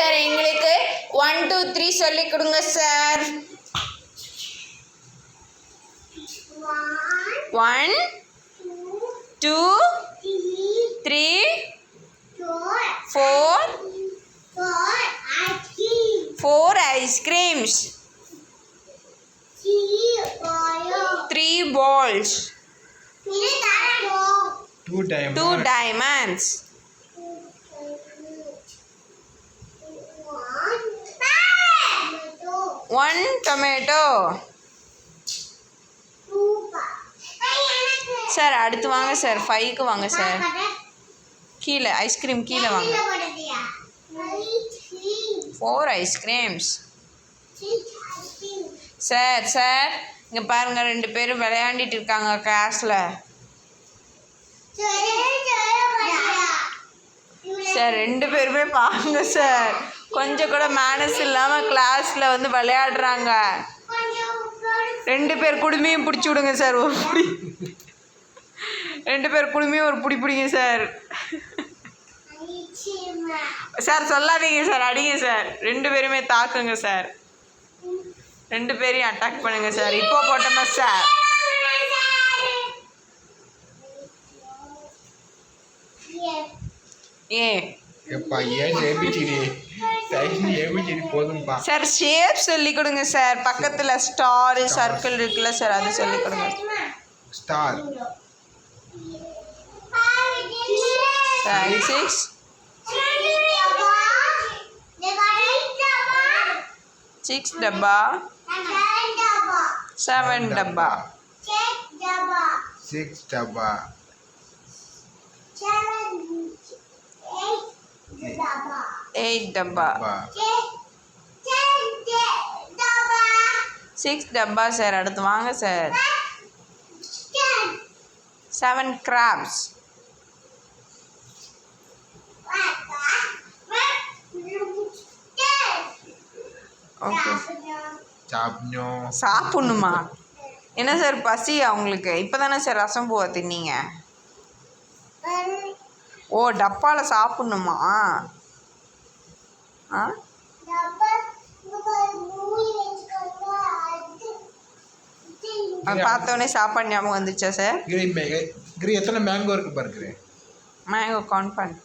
Sir எங்களுக்கு 1 2 3 சொல்லி கொடுங்க sir. 1 2 3 4 ice creams, 3 balls, 2 diamonds, 1 tomato. Sir அடுத்து வாங்க சார், 5க்கு வாங்க சார். கீழே ஐஸ்கிரீம் கீழே வாங்க. 4 ஐஸ்கிரீம்ஸ். சார் சார் இங்கே பாருங்க, 2 பேரும் விளையாண்டிட்டு இருக்காங்க கிளாஸில். சார் 2 பேருமே பாருங்க சார், கொஞ்சம் கூட மேனஸ் இல்லாமல் கிளாஸில் வந்து விளையாடுறாங்க. 2 பேர் குடுமையும் பிடிச்சி விடுங்க சார். ஒரு பிடி 2 பேர் குடுமையும் ஒரு பிடி பிடிங்க சார். சார் சொல்லாதீங்க சார், அடிங்க சார். 2 பேருமே தாக்குங்க சார். 2 பேரையும் அட்டாக் பண்ணுங்க சார். இப்போ போட்டோமா சார். சார் ஷேப் சொல்லி கொடுங்க சார். பக்கத்தில் ஸ்டார் சர்க்கிள் இருக்குல்ல சார், அது சொல்லி கொடுங்க. ஸ்டார் 6 6 डब्बा 7 डब्बा 6 डब्बा 8 डब्बा 6 डब्बा சார். அடுத்து வாங்க சார். 7 crabs. ஓகே சாப்பிடணுமா? என்ன சார் பசியா உங்களுக்கு? இப்போ தானே சார் ரசம் பூவா தின்னீங்க. ஓ டப்பாவில் சாப்பிட்ணுமா? ஆ பார்த்தோன்னே சாப்பாடு ஞாபகம் வந்துச்சா சார்? எத்தனை மேங்கோ இருக்கு பாருங்க. மேங்கோ கவுண்ட் பண்ணு.